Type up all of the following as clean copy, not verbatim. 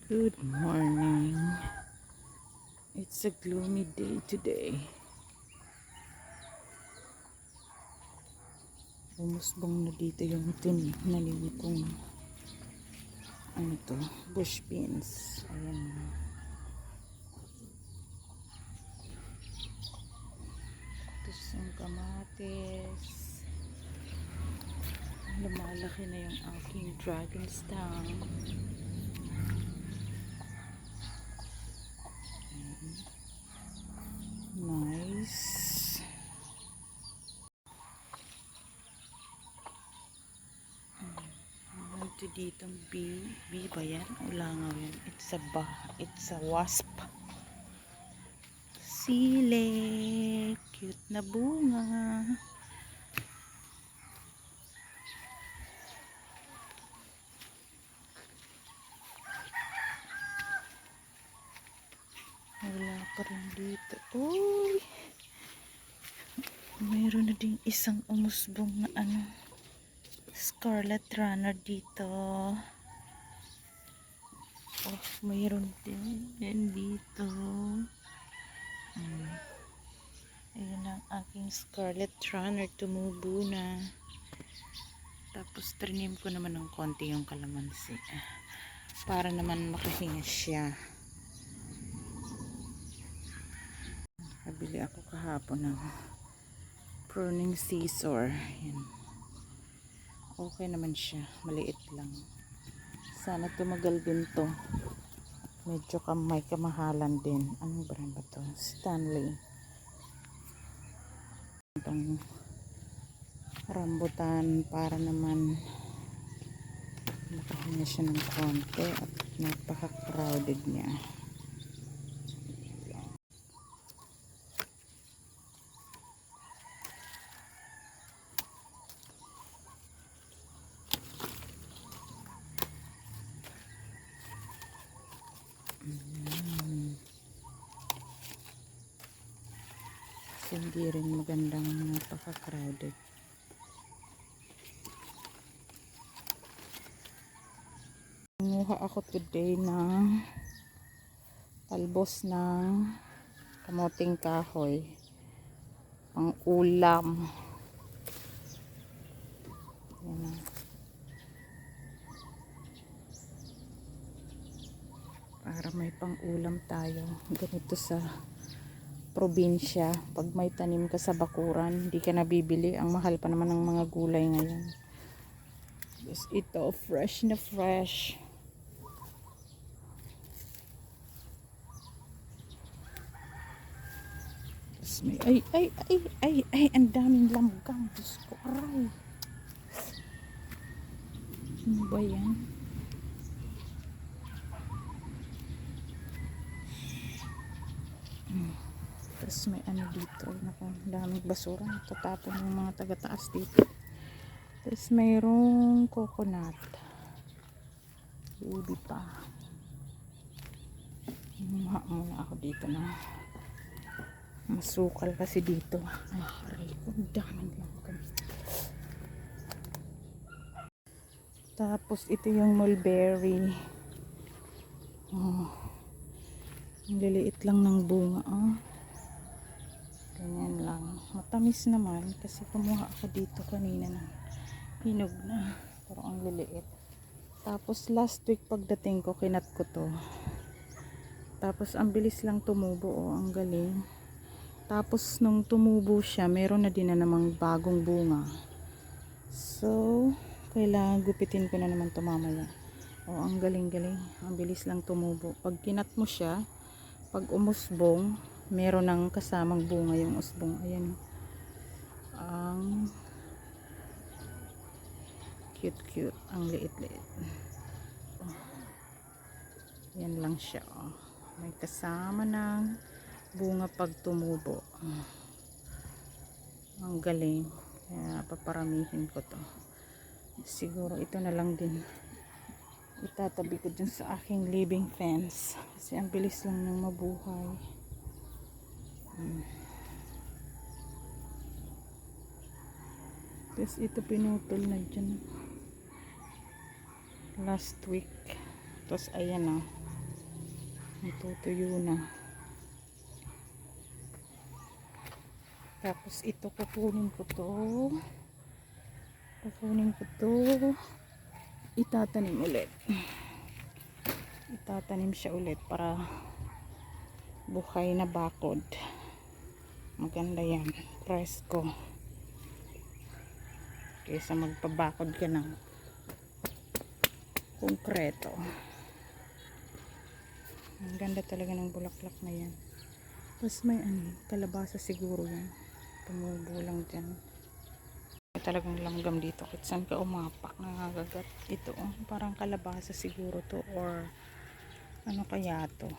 Good morning. It's a gloomy day today. Umusbong na dito yung naliwi kong bush beans. Ayan. Tapos yung kamatis. Lumalaki na yung aking dragon stem. Nice. Ito ditong bee ba yan? Ulangaw yan. It's a wasp. Sile. Cute na bunga. Wala pa rin dito. Uy! Mayroon na din isang umusbong na scarlet runner dito. Oh, mayroon din dito. Ayun ang aking scarlet runner, tumubo na. Tapos trinim ko naman ng konti yung kalamansi para naman makahinga siya. Nakabili ako kahapon ng pruning scissor. Yan. Okay naman siya, maliit lang. Sana tumagal din to. Medyo may kamahalan din. Anong brand ba to? Stanley. Itong rambutan para naman makahinga siya ng konti at napaka-crowded niya. Hindi rin magandang napaka-crowded. Kumuha ako today ng talbos ng kamoteng kahoy pang ulam. Yan na. Para may pang ulam tayo. Ganito sa probinsya, pag may tanim ka sa bakuran, hindi ka nabibili. Ang mahal pa naman ng mga gulay ngayon. Tapos ito, fresh na fresh. Tapos may, ang daming lamgang. Diyos ko, aray. Ano ba yan? Tapos may dito, daming basura, tatapon yung mga taga-taas dito. Tapos mayroong coconut, baby pa. Kumuha muna ako dito na masukal kasi dito. Ay, aray ko, daming lang. Tapos ito yung mulberry. Oh, ang liliit lang ng bunga. Oh. Ganyan lang. Matamis naman kasi kumuha ako dito kanina na hinog na. Pero ang liliit. Tapos last week pagdating ko, kinat ko to. Tapos ang bilis lang tumubo. Oh, ang galing. Tapos nung tumubo siya, meron na din na namang bagong bunga. So, kailangan gupitin ko na naman to mamaya. Oh, ang galing-galing. Ang bilis lang tumubo. Pag kinat mo siya, pag umusbong, meron ng kasamang bunga yung usbong. Ayan. Ang cute. Ang liit-liit. Yan lang siya. Oh. May kasama ng bunga pag tumubo. Ang galing. Kaya paparamihin ko to. Siguro ito na lang din. Itatabi ko dun sa aking living fence. Kasi ang bilis lang ng mabuhay. Tapos ito pinutol na dyan last week. Tapos ayan Natutuyo na. Tapos ito kukunin ko to. Itatanim ulit. Itatanim siya ulit para buhay na bakod. Maganda yan. Presko. Kaysa magpabakod ka ng konkreto. Ang ganda talaga ng bulaklak na yan. Tapos may kalabasa siguro yan. Tumubo lang dyan. May talagang langgam dito. Kahit saan ka umapak, nangangagat. Ito, parang kalabasa siguro to. Or ano kaya to.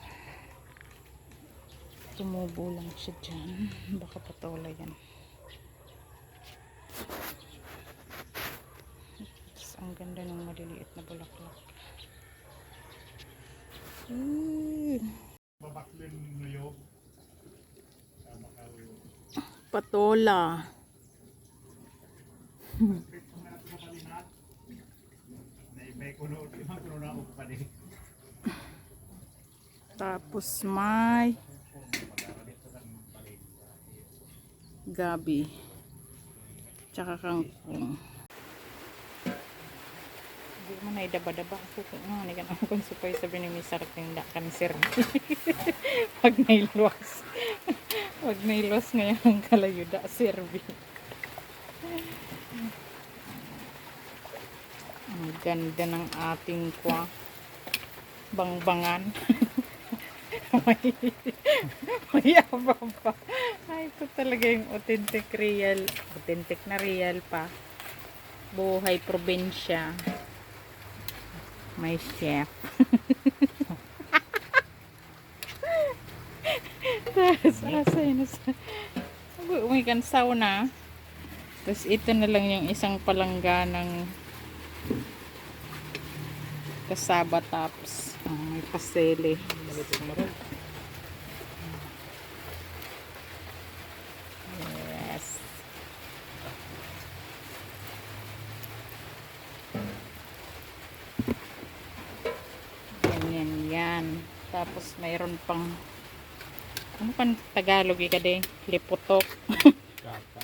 Tumubo lang siya dyan. Baka patola yan. Tapos ang ganda ng maliliit na bulaklak. Patola. Tapos may gabi. Tsaka kangkong. Hindi mo na idaba-daba ako kung ano kan ako kung supay sabi ni Misar tinda kan sir. Pag nailuwas. Pag nailuwas ngayon kalayuda servi. Ang ganda ng ating bangbangan. may abang pa. Ay, ito talaga yung authentic na real pa. Buhay Probinsya. May chef. Umikan sauna. Tapos ito na lang yung isang palangga ng kasaba tops. May pasele. Yes. Ganyan yan. Tapos mayroon pang ano pan Tagalog ika de? Liputok. Kaka.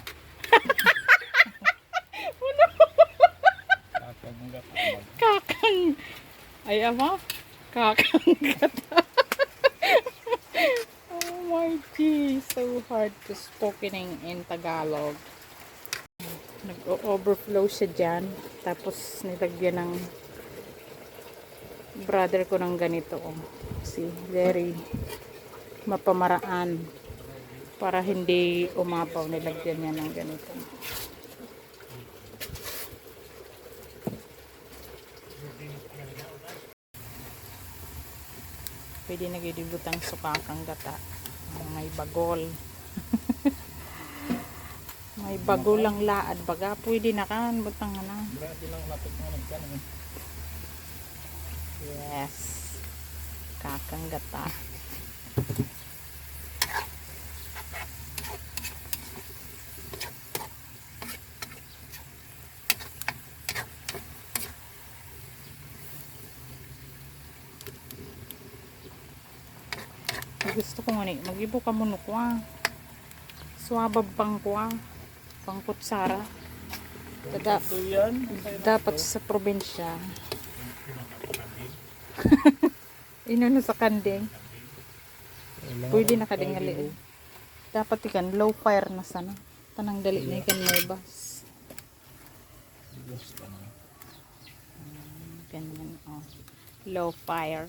Kakang. Ay ama. Kakang gata. Oh my God. So hard to spoken in Tagalog. Nag-overflow siya dyan. Tapos nilagyan ng brother ko ng ganito. See, very mapamaraan. Para hindi umapaw. Nilagyan niya ng ganito. Pwede nagidibutang sukakang gata. May bagol. May bagol lang laad. Baga pwede na kan. Butang na. Yes. Kakang gata. Gusto ko nga ni mag-ibo ka muna kwa swabab pang kwa pang kutsara dapat sa probinsya. Inuno sa kanding pwede na kadingali dapat ikan low fire na sana tanang dali na ikan may bas ganyan low fire.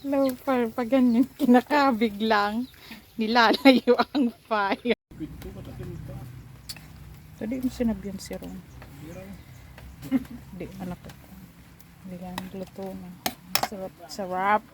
Low fire pag ganyan kinakabig lang nilalayo ang fire. Tadi mo sinabyan si Ron. Di anak ko. Hindi ka nagluto na. Sarap.